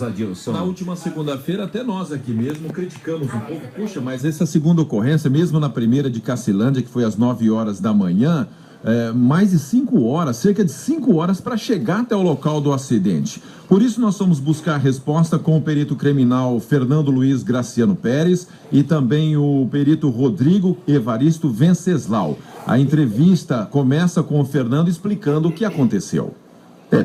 Adilson. Na última segunda-feira, até nós aqui mesmo criticamos um pouco. Puxa, mas essa segunda ocorrência, mesmo na primeira de Cacilândia, que foi às 9 horas da manhã, mais de 5 horas, cerca de 5 horas para chegar até o local do acidente. Por isso nós fomos buscar a resposta com o perito criminal Fernando Luiz Graciano Pérez e também o perito Rodrigo Evaristo Venceslau. A entrevista começa com o Fernando explicando o que aconteceu.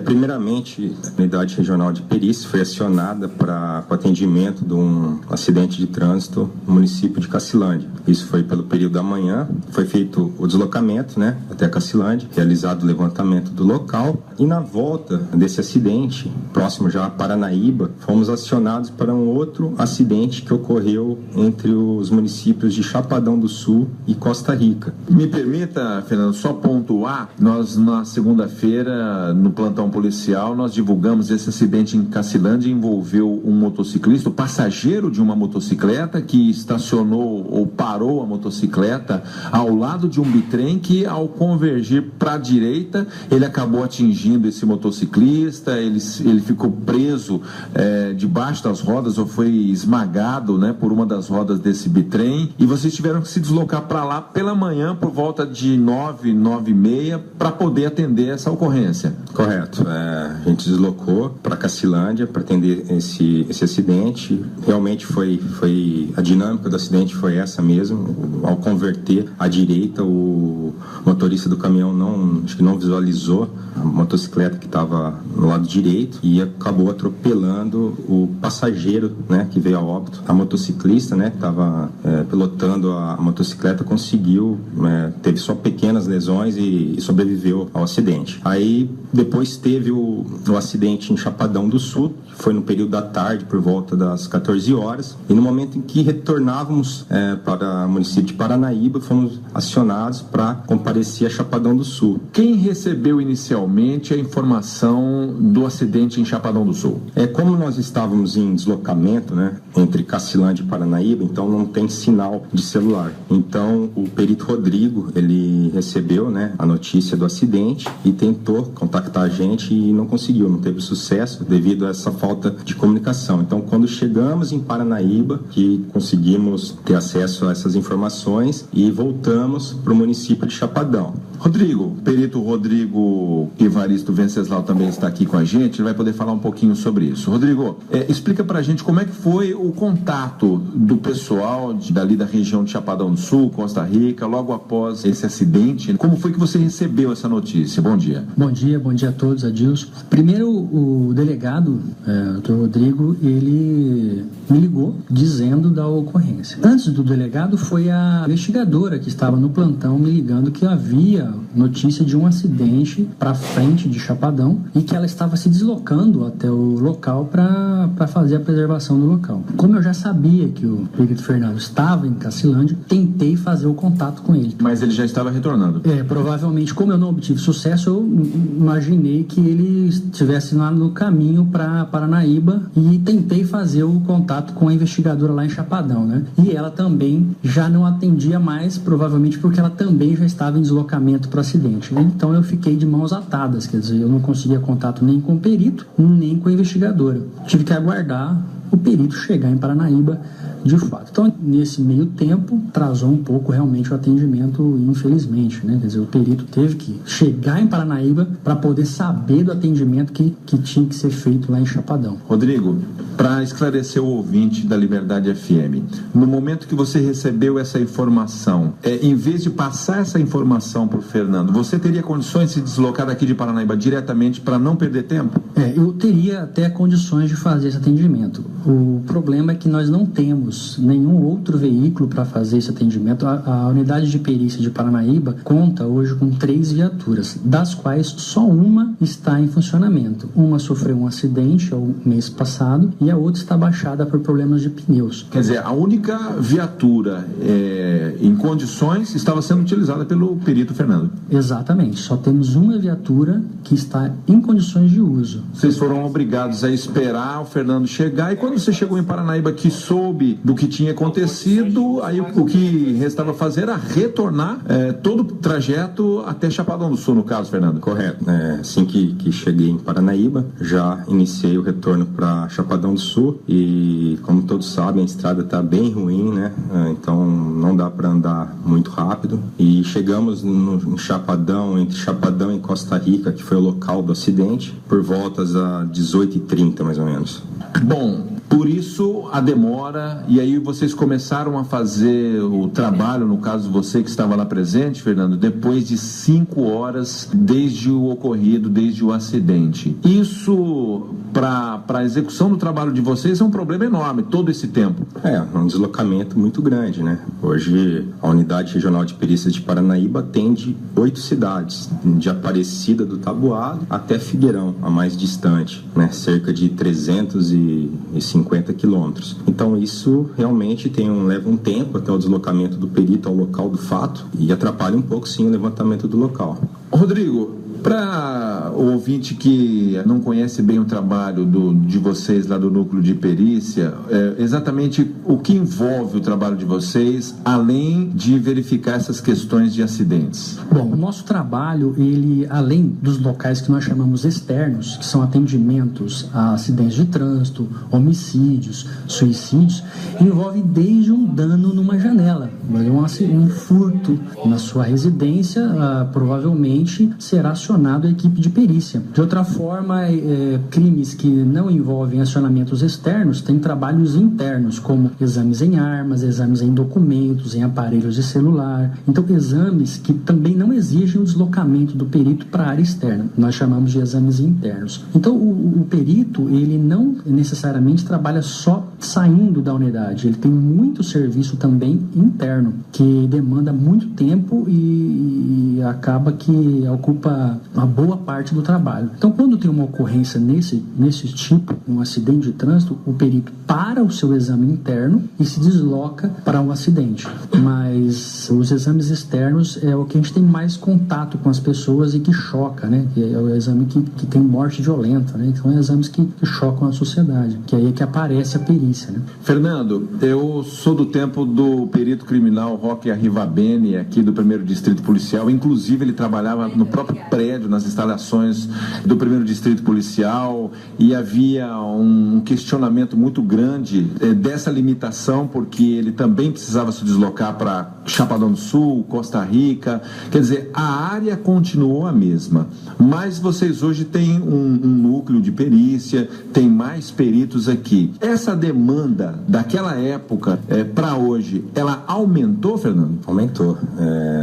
Primeiramente, a Unidade Regional de Perícia foi acionada para o atendimento de um acidente de trânsito no município de Cacilândia. Isso foi pelo período da manhã, foi feito o deslocamento, até Cacilândia, realizado o levantamento do local, e na volta desse acidente, próximo já a Paranaíba, fomos acionados para um outro acidente que ocorreu entre os municípios de Chapadão do Sul e Costa Rica. Me permita, Fernando, só pontuar, nós na segunda-feira, no plantão policial, nós divulgamos esse acidente em Cacilândia, envolveu um motociclista, o passageiro de uma motocicleta que estacionou ou parou a motocicleta ao lado de um bitrem que, ao convergir para a direita, ele acabou atingindo esse motociclista, ele ficou preso debaixo das rodas ou foi esmagado, por uma das rodas desse bitrem, e vocês tiveram que se deslocar para lá pela manhã por volta de 9h30 para poder atender essa ocorrência. Correto. A gente deslocou para Cacilândia para atender esse acidente. Realmente a dinâmica do acidente foi essa mesmo. Ao converter à direita, o motorista do caminhão acho que não visualizou a motocicleta que estava no lado direito e acabou atropelando o passageiro, que veio a óbito. A motociclista, que estava pilotando a motocicleta, teve só pequenas lesões e sobreviveu ao acidente. Aí depois teve o acidente em Chapadão do Sul, que foi no período da tarde, por volta das 14 horas, e no momento em que retornávamos para o município de Paranaíba, fomos acionados para comparecer a Chapadão do Sul. Quem recebeu inicialmente a informação do acidente em Chapadão do Sul? Como nós estávamos em deslocamento, entre Cacilândia e Paranaíba, então não tem sinal de celular. Então o perito Rodrigo, ele recebeu, a notícia do acidente e tentou contactar a gente e não conseguiu, não teve sucesso devido a essa falta de comunicação. Então, quando chegamos em Paranaíba, que conseguimos ter acesso a essas informações e voltamos para o município de Chapadão. Rodrigo, o perito Rodrigo Evaristo Venceslau também está aqui com a gente, ele vai poder falar um pouquinho sobre isso. Rodrigo, explica pra gente como é que foi o contato do pessoal dali da região de Chapadão do Sul, Costa Rica, logo após esse acidente. Como foi que você recebeu essa notícia? Bom dia. Bom dia a todos, Adilson. Primeiro, o delegado, o Dr. Rodrigo, ele me ligou dizendo da ocorrência. Antes do delegado, foi a investigadora que estava no plantão me ligando que havia notícia de um acidente para frente de Chapadão e que ela estava se deslocando até o local para fazer a preservação do local. Como eu já sabia que o perito Fernando estava em Cacilândia, tentei fazer o contato com ele. Mas ele já estava retornando? Provavelmente, como eu não obtive sucesso, eu imaginei que ele estivesse lá no caminho para Paranaíba e tentei fazer o contato com a investigadora lá em Chapadão, E ela também já não atendia mais, provavelmente porque ela também já estava em deslocamento para o acidente. Então eu fiquei de mãos atadas, quer dizer, eu não conseguia contato nem com o perito, nem com a investigadora. Tive que aguardar o perito chegar em Paranaíba de fato. Então, nesse meio tempo, atrasou um pouco realmente o atendimento, infelizmente, Quer dizer, o perito teve que chegar em Paranaíba para poder saber do atendimento que tinha que ser feito lá em Chapadão. Rodrigo, para esclarecer o ouvinte da Liberdade FM, no momento que você recebeu essa informação, em vez de passar essa informação para o Fernando, você teria condições de se deslocar daqui de Paranaíba diretamente para não perder tempo? Eu teria até condições de fazer esse atendimento. O problema é que nós não temos nenhum outro veículo para fazer esse atendimento. A unidade de perícia de Paranaíba conta hoje com 3 viaturas, das quais só uma está em funcionamento. Uma sofreu um acidente o mês passado e a outra está baixada por problemas de pneus. Quer dizer, a única viatura em condições estava sendo utilizada pelo perito Fernando. Exatamente, só temos uma viatura que está em condições de uso. Vocês foram obrigados a esperar o Fernando chegar, e quando você chegou em Paranaíba que soube do que tinha acontecido, aí o que restava fazer era retornar todo o trajeto até Chapadão do Sul, no caso, Fernando. Correto. Assim que cheguei em Paranaíba, já iniciei o retorno para Chapadão do Sul e, como todos sabem, a estrada está bem ruim, né? Então não dá para andar muito rápido. E chegamos em Chapadão, entre Chapadão e Costa Rica, que foi o local do acidente, por voltas a 18h30, mais ou menos. Bom, por isso a demora, e aí vocês começaram a fazer o trabalho, no caso você que estava lá presente, Fernando, depois de 5 horas desde o ocorrido, desde o acidente. Isso, para a execução do trabalho de vocês, é um problema enorme, todo esse tempo. É um deslocamento muito grande, né? Hoje, a Unidade Regional de Perícias de Paranaíba atende 8 cidades, de Aparecida do Taboado até Figueirão, a mais distante, né? Cerca de 350 quilômetros. Então isso realmente leva um tempo até o deslocamento do perito ao local do fato e atrapalha um pouco sim o levantamento do local. Rodrigo, para o ouvinte que não conhece bem o trabalho de vocês lá do núcleo de perícia, exatamente o que envolve o trabalho de vocês, além de verificar essas questões de acidentes? Bom, o nosso trabalho, ele, além dos locais que nós chamamos externos, que são atendimentos a acidentes de trânsito, homicídios, suicídios, envolve desde um dano numa janela, um furto na sua residência, provavelmente será acionado a equipe de perícia. De outra forma, crimes que não envolvem acionamentos externos têm trabalhos internos, como exames em armas, exames em documentos, em aparelhos de celular. Então, exames que também não exigem o deslocamento do perito para a área externa. Nós chamamos de exames internos. Então, o perito, ele não necessariamente trabalha só saindo da unidade. Ele tem muito serviço também interno, que demanda muito tempo e acaba que ocupa uma boa parte do trabalho. Então, quando tem uma ocorrência nesse tipo, um acidente de trânsito, o perito para o seu exame interno e se desloca para um acidente. Mas os exames externos é o que a gente tem mais contato com as pessoas e que choca, né? Que é o exame que tem morte violenta, né? Então, são exames que chocam a sociedade, que aí é que aparece a perícia, né? Fernando, eu sou do tempo do perito criminal Roque Arrivabene, aqui do 1º Distrito Policial. Inclusive, ele trabalhava no próprio prédio, nas instalações do 1º Distrito Policial, e havia um questionamento muito grande dessa limitação, porque ele também precisava se deslocar para Chapadão do Sul, Costa Rica. Quer dizer, a área continuou a mesma, mas vocês hoje têm um núcleo de perícia, tem mais peritos aqui. Essa demanda daquela época para hoje, ela aumentou, Fernando? Aumentou.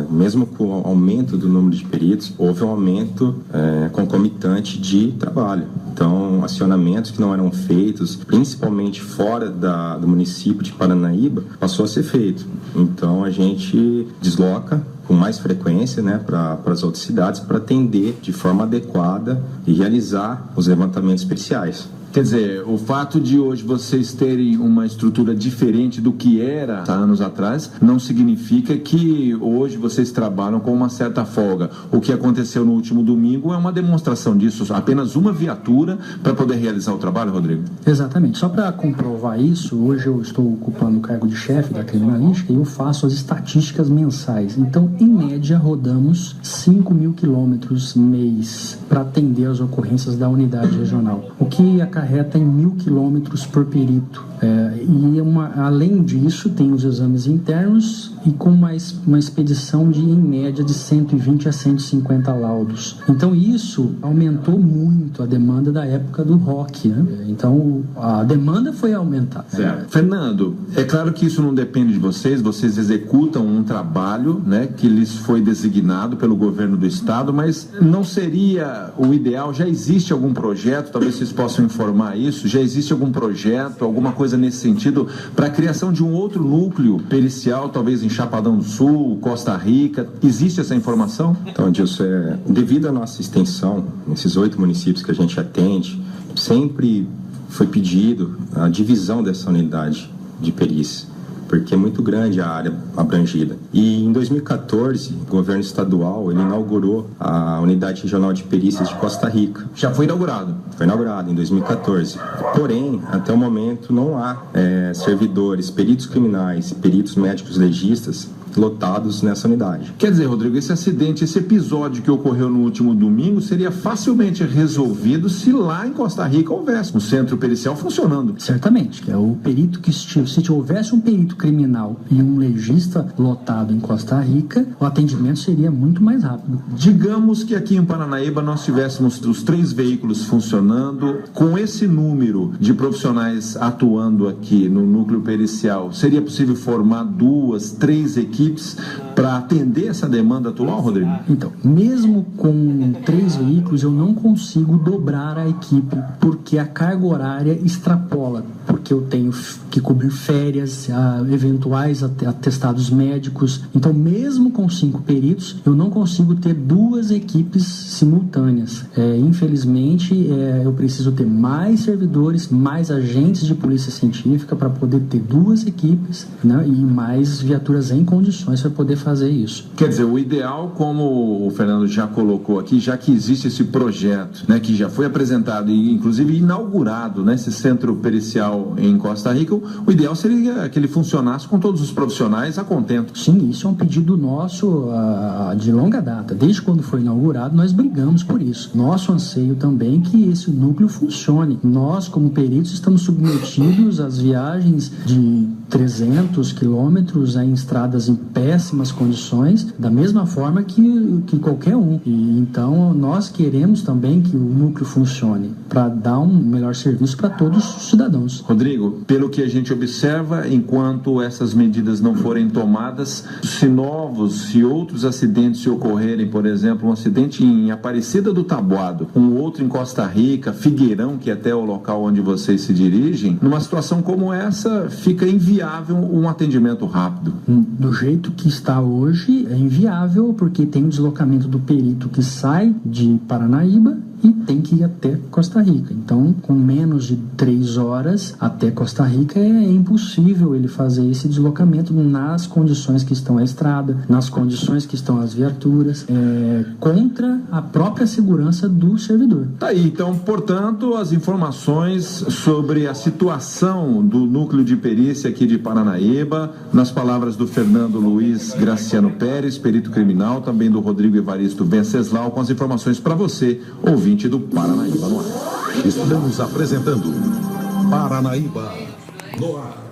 Mesmo com o aumento do número de peritos, houve um aumento concomitante de trabalho. Então, acionamentos que não eram feitos, principalmente fora do município de Paranaíba, passou a ser feito. Então, a gente desloca com mais frequência, né, para as outras cidades, para atender de forma adequada e realizar os levantamentos periciais. Quer dizer, o fato de hoje vocês terem uma estrutura diferente do que era há anos atrás, não significa que hoje vocês trabalham com uma certa folga. O que aconteceu no último domingo é uma demonstração disso, apenas uma viatura para poder realizar o trabalho, Rodrigo? Exatamente. Só para comprovar isso, hoje eu estou ocupando o cargo de chefe da criminalística e eu faço as estatísticas mensais. Então, em média, rodamos 5.000 quilômetros mês para atender as ocorrências da unidade regional, o que acarreta em 1.000 quilômetros por perito. Além disso, tem os exames internos e com uma expedição em média de 120 a 150 laudos. Então, isso aumentou muito a demanda da época do rock, né? Então, a demanda foi aumentar. Certo. Fernando, é claro que isso não depende de vocês executam um trabalho, né, que lhes foi designado pelo governo do estado, mas não seria o ideal? Já existe algum projeto, talvez vocês possam informar isso, já existe algum projeto, alguma coisa nesse sentido, para a criação de um outro núcleo pericial, talvez em Chapadão do Sul, Costa Rica? Existe essa informação? Então, Dilson, devido à nossa extensão, nesses 8 municípios que a gente atende, sempre foi pedido a divisão dessa unidade de perícia. porque é muito grande a área abrangida. E em 2014, o governo estadual ele inaugurou a Unidade Regional de Perícias de Costa Rica. Já foi inaugurado? Foi inaugurado em 2014. Porém, até o momento não há servidores, peritos criminais, peritos médicos legistas lotados nessa unidade. Quer dizer, Rodrigo, esse acidente, esse episódio que ocorreu no último domingo seria facilmente resolvido se lá em Costa Rica houvesse um centro pericial funcionando. Certamente, que é o perito que se houvesse um perito criminal e um legista lotado em Costa Rica, o atendimento seria muito mais rápido. Digamos que aqui em Paranaíba nós tivéssemos os 3 veículos funcionando, com esse número de profissionais atuando aqui no núcleo pericial, seria possível formar 2, 3 equipes para atender essa demanda atual, Rodrigo? Então, mesmo com 3 veículos, eu não consigo dobrar a equipe, porque a carga horária extrapola, porque eu tenho que cobrir férias, eventuais atestados médicos. Então, mesmo com 5 peritos, eu não consigo ter 2 equipes simultâneas. Infelizmente, eu preciso ter mais servidores, mais agentes de polícia científica para poder ter 2 equipes, né, e mais viaturas em condições para poder fazer isso. Quer dizer, o ideal, como o Fernando já colocou aqui, já que existe esse projeto, né, que já foi apresentado e inclusive inaugurado, né, esse centro pericial em Costa Rica, o ideal seria que ele funcionasse com todos os profissionais a contento. Sim, isso é um pedido nosso de longa data. Desde quando foi inaugurado, nós brigamos por isso. Nosso anseio também é que esse núcleo funcione. Nós, como peritos, estamos submetidos às viagens de 300 quilômetros em estradas em péssimas condições, da mesma forma que qualquer um. E então nós queremos também que o núcleo funcione para dar um melhor serviço para todos os cidadãos. Rodrigo, pelo que a gente observa, enquanto essas medidas não forem tomadas, se outros acidentes se ocorrerem, por exemplo, um acidente em Aparecida do Taboado, um outro em Costa Rica, Figueirão, que é até o local onde vocês se dirigem, numa situação como essa, fica inviável um atendimento rápido. Do jeito que está hoje, é inviável, porque tem o deslocamento do perito que sai de Paranaíba e tem que ir até Costa Rica. Então, com menos de 3 horas até Costa Rica, é impossível ele fazer esse deslocamento nas condições que estão a estrada, nas condições que estão as viaturas, contra a própria segurança do servidor. Tá aí, então, portanto, as informações sobre a situação do núcleo de perícia aqui de Paranaíba, nas palavras do Fernando Luiz Graciano Pérez, perito criminal, também do Rodrigo Evaristo Venceslau, com as informações para você, ouvinte do Paranaíba no ar. Estamos apresentando Paranaíba no ar.